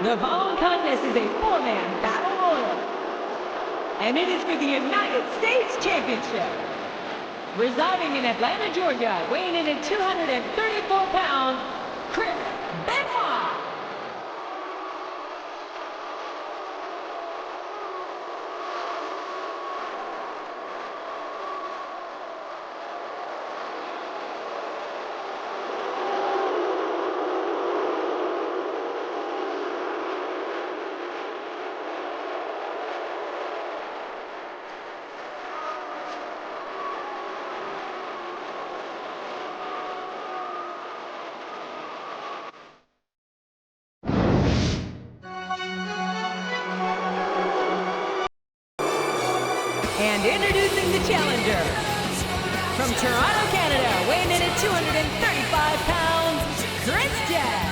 The following contest is a four-man battle royal, and it is for the United States Championship. Residing in Atlanta, Georgia, weighing in at 234 pounds, Benoit. And introducing the challenger, from Toronto, Canada, weighing in at 235 pounds, Christian.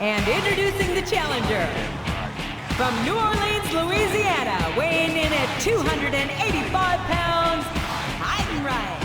And introducing the challenger, from New Orleans, Louisiana, weighing in at 285 pounds, Heidenreich.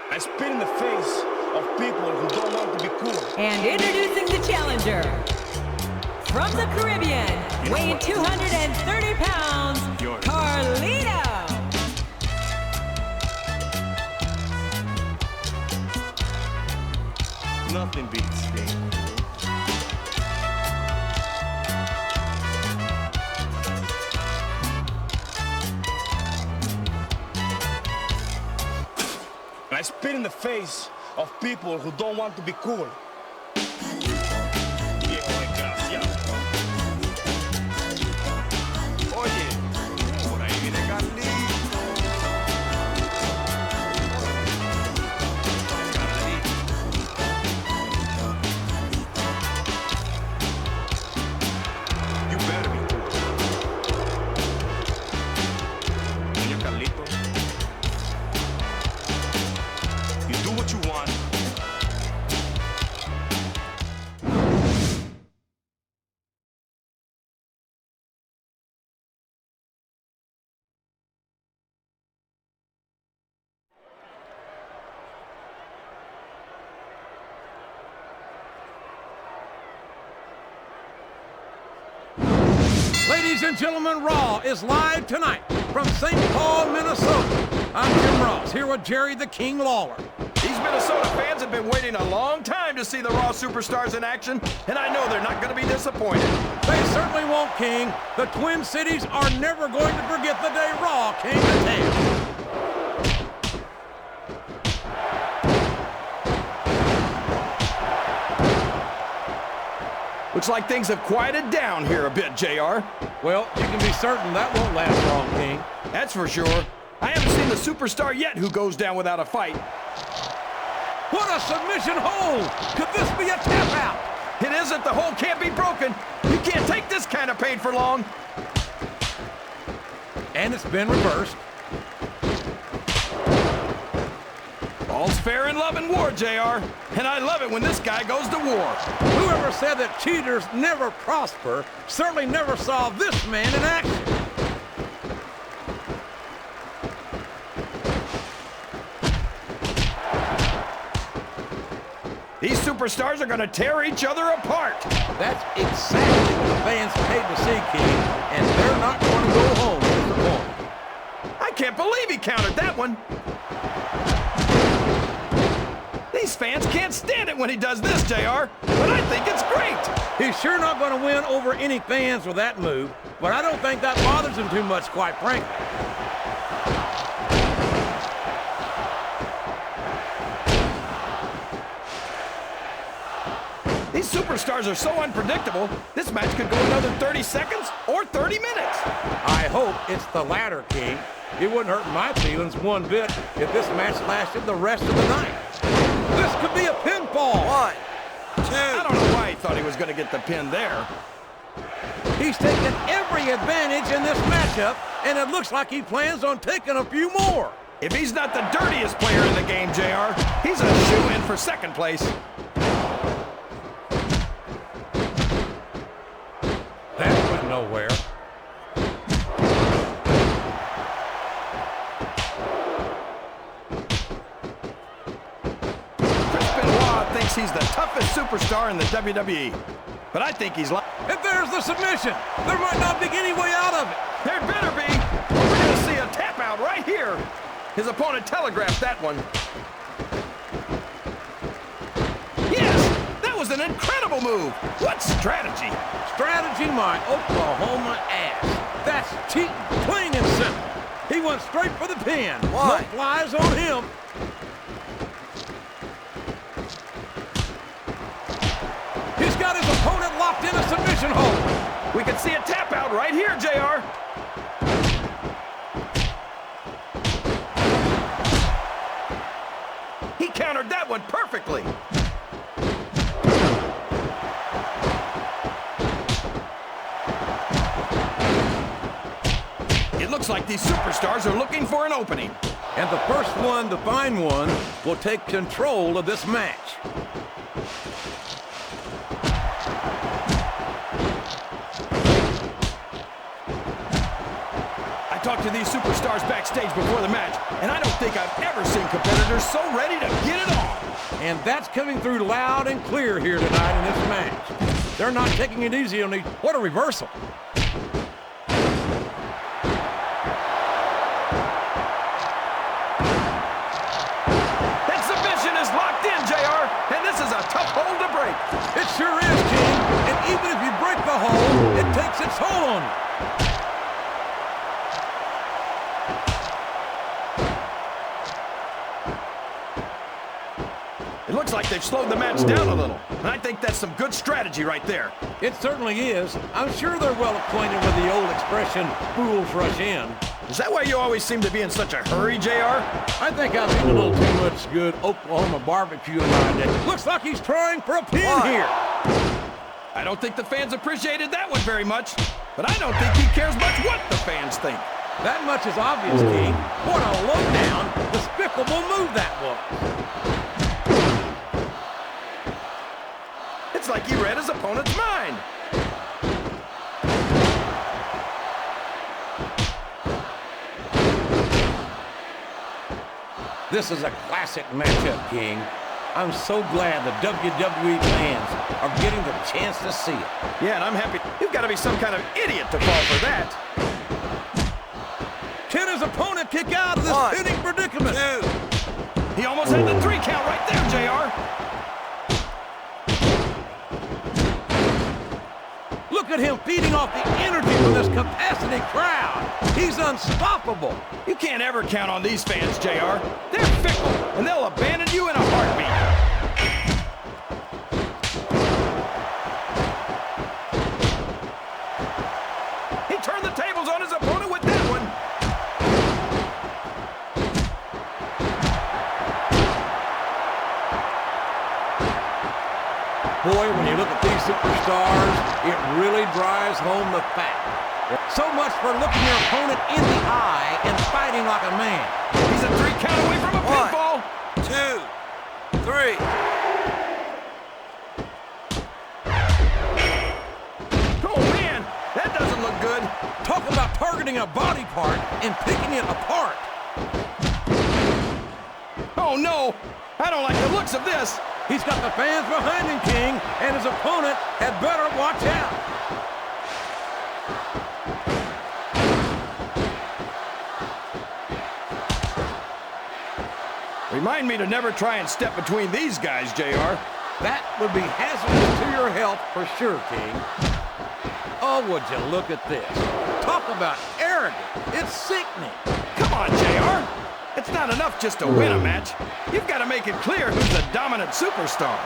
I spit in the face of people who don't want to be cool. And introducing the challenger, from the Caribbean, weighing 230 pounds, Carlito. Nothing beats Sting. I spit in the face of people who don't want to be cool. Oye, por ahí viene Carlito. You better be cool. Señor Carlito. Do what you want. Ladies and gentlemen, Raw is live tonight from St. Paul, Minnesota. I'm Jim Ross, here with Jerry the King Lawler. These Minnesota fans have been waiting a long time to see the Raw superstars in action, and I know they're not going to be disappointed. They certainly won't, King. The Twin Cities are never going to forget the day Raw came to town. Looks like things have quieted down here a bit, JR. Well, you can be certain that won't last long, King. That's for sure. I haven't seen the superstar yet who goes down without a fight. What a submission hold! Could this be a tap out? It isn't. The hold can't be broken. You can't take this kind of pain for long. And it's been reversed. All's fair in love and war, JR. And I love it when this guy goes to war. Whoever said that cheaters never prosper certainly never saw this man in action. These superstars are going to tear each other apart. That's exactly what the fans paid to see, King, and they're not going to go home disappointed. I can't believe he countered that one. These fans can't stand it when he does this, JR, but I think it's great. He's sure not going to win over any fans with that move, but I don't think that bothers him too much, quite frankly. These superstars are so unpredictable, this match could go another 30 seconds or 30 minutes. I hope it's the latter, King. It wouldn't hurt my feelings one bit if this match lasted the rest of the night. This could be a pinfall. 1, 2. I don't know why he thought he was going to get the pin there. He's taken every advantage in this matchup, and it looks like he plans on taking a few more. If he's not the dirtiest player in the game, JR, he's a shoo-in for second place. That went nowhere. Benoit thinks he's the toughest superstar in the WWE. But I think he's lying. If there's the submission, there might not be any way out of it. There better be. We're going to see a tap out right here. His opponent telegraphed that one. Yes, that was an incredible move. What strategy? Strategy, my Oklahoma ass. That's cheating, plain and simple. He went straight for the pin. Why? No flies on him. He's got his opponent locked in a submission hold. We can see a tap out right here, JR. He countered that one perfectly. It looks like these superstars are looking for an opening. And the first one to find one will take control of this match. I talked to these superstars backstage before the match, and I don't think I've ever seen competitors so ready to get it on. And that's coming through loud and clear here tonight in this match. They're not taking it easy on these. What a reversal. That submission is locked in, JR, and this is a tough hold to break. It sure is, King. And even if you break the hold, it takes its toll on you. It looks like they've slowed the match down a little, and I think that's some good strategy right there. It certainly is. I'm sure they're well acquainted with the old expression, fools rush in. Is that why you always seem to be in such a hurry, JR? I think I've eaten a little too much good Oklahoma barbecue in my day. Looks like he's trying for a pin here. I don't think the fans appreciated that one very much, but I don't think he cares much what the fans think. That much is obvious, King. What a low-down, despicable move that was. It's like he read his opponent's mind. This is a classic matchup, King. I'm so glad the WWE fans are getting the chance to see it. Yeah, and I'm happy. You've got to be some kind of idiot to fall for that. Can his opponent kick out of this pinning predicament? 2. He almost had the 3 count right there, JR. Look at him feeding off the energy from this capacity crowd. He's unstoppable. You can't ever count on these fans, JR. They're fickle, and they'll abandon you in a heartbeat. He turned the tables on his opponent with that one. Boy, when you look at these superstars, it really drives home the fact. So much for looking your opponent in the eye and fighting like a man. He's a 3 count away from a pinfall. 2, 3. Oh, man, that doesn't look good. Talk about targeting a body part and picking it apart. Oh, no. I don't like the looks of this. He's got the fans behind him, King, and his opponent had better watch out. Remind me to never try and step between these guys, JR. That would be hazardous to your health for sure, King. Oh, would you look at this. Talk about arrogant. It's sickening. Come on, JR. It's not enough just to win a match. You've got to make it clear who's the dominant superstar.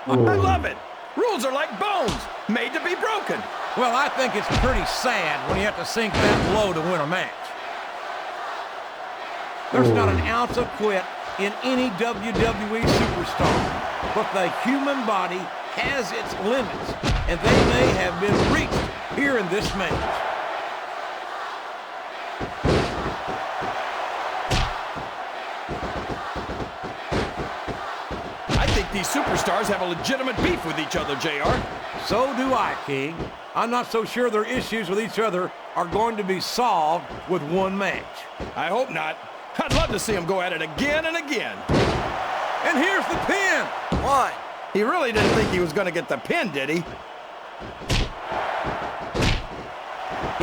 I love it. Rules are like bones, made to be broken. Well, I think it's pretty sad when you have to sink that low to win a match. There's not an ounce of quit in any WWE superstar, but the human body has its limits, and they may have been reached here in this match. I think these superstars have a legitimate beef with each other, JR. So do I, King. I'm not so sure their issues with each other are going to be solved with one match. I hope not. I'd love to see them go at it again and again. And here's the pin. Why? He really didn't think he was going to get the pin, did he?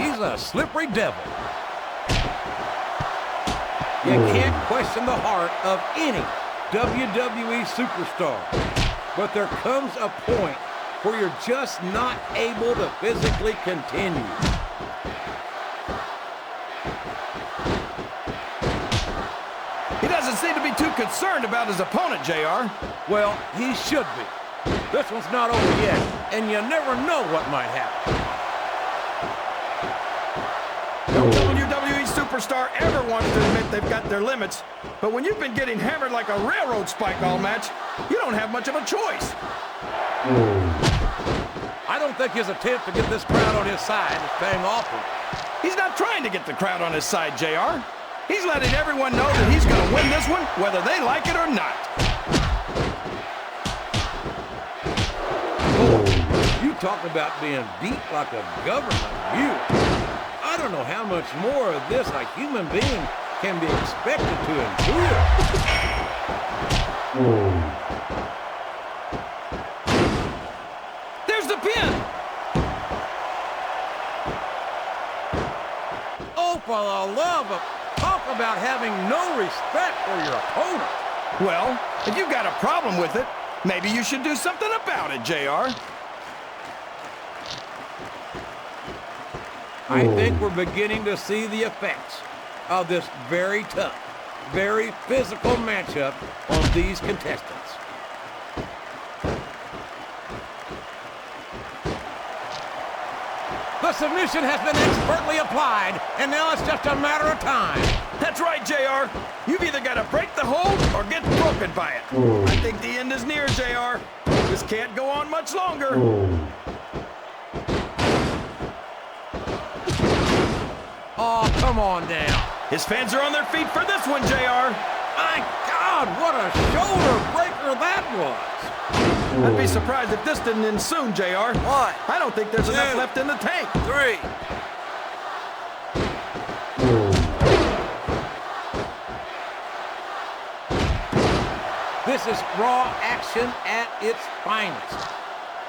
He's a slippery devil. You can't question the heart of any WWE superstar. But there comes a point where you're just not able to physically continue. He doesn't seem to be too concerned about his opponent, JR. Well, he should be. This one's not over yet, and you never know what might happen. No WWE superstar ever wants to admit they've got their limits, but when you've been getting hammered like a railroad spike all match, you don't have much of a choice. I don't think his attempt to get this crowd on his side is paying off. He's not trying to get the crowd on his side, JR. He's letting everyone know that he's going to win this one, whether they like it or not. Boy, you talk about being beat like a government mule. I don't know how much more of this a human being can be expected to endure. There's the pin! Oh, for the love of... Talk about having no respect for your opponent. Well, if you've got a problem with it, maybe you should do something about it, JR. I think we're beginning to see the effects of this very tough, very physical matchup on these contestants. The submission has been expertly applied, and now it's just a matter of time. That's right, JR. You've either got to break the hold or get broken by it. I think the end is near, JR. This can't go on much longer. Oh, come on now. His fans are on their feet for this one, JR. My God, what a shoulder breaker that was. I'd be surprised if this didn't end soon, JR. Why? I don't think there's enough left in the tank. 3. This is Raw action at its finest.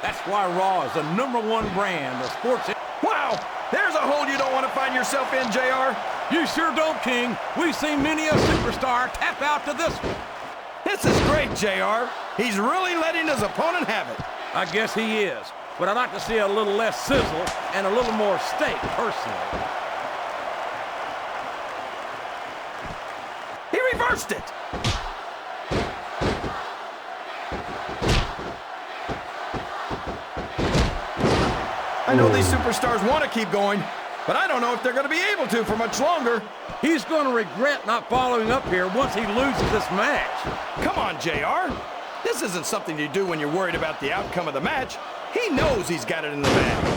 That's why Raw is the #1 brand of sports. Wow, there's a hole you don't want to find yourself in, JR. You sure don't, King. We've seen many a superstar tap out to this one. This is great, JR. He's really letting his opponent have it. I guess he is, but I'd like to see a little less sizzle and a little more steak, personally. He reversed it. I know these superstars want to keep going, but I don't know if they're going to be able to for much longer. He's going to regret not following up here once he loses this match. Come on, JR. This isn't something you do when you're worried about the outcome of the match. He knows he's got it in the bag.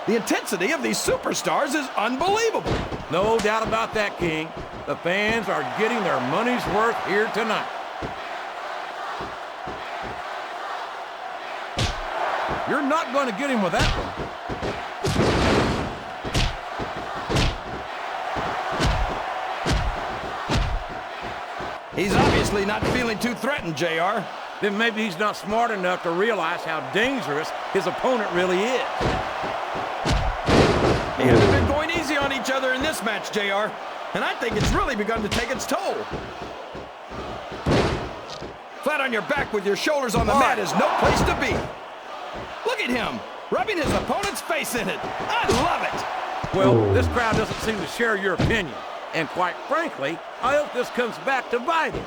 The intensity of these superstars is unbelievable. No doubt about that, King. The fans are getting their money's worth here tonight. You're not going to get him with that one. He's obviously not feeling too threatened, JR. Then maybe he's not smart enough to realize how dangerous his opponent really is. They haven't been going easy on each other in this match, JR. And I think it's really begun to take its toll. Flat on your back with your shoulders on the mat is no place to be. Look at him, rubbing his opponent's face in it. I love it. Well, this crowd doesn't seem to share your opinion. And quite frankly, I hope this comes back to bite him.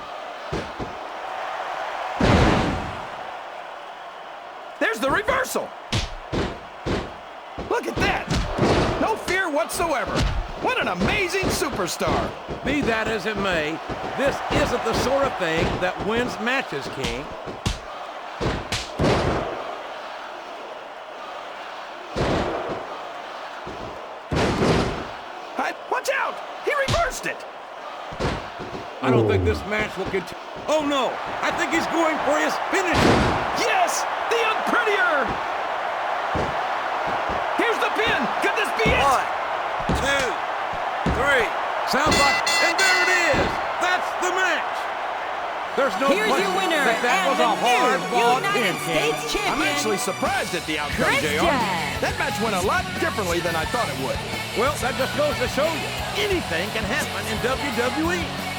There's the reversal. Look at that. No fear whatsoever. What an amazing superstar. Be that as it may, this isn't the sort of thing that wins matches, King. Watch out! He reversed it! I don't think this match will continue. Oh no, I think he's going for his finisher. Yes! The unprettier! Here's the pin! Could this be it? 1, 2, 3. Sounds like, and there it is! That's the match! There's no Here's question your winner that was a and the hard-fought new pin, United King. States champion. I'm actually surprised at the outcome, Christian. JR. That match went a lot differently than I thought it would. Well, that just goes to show you, anything can happen in WWE.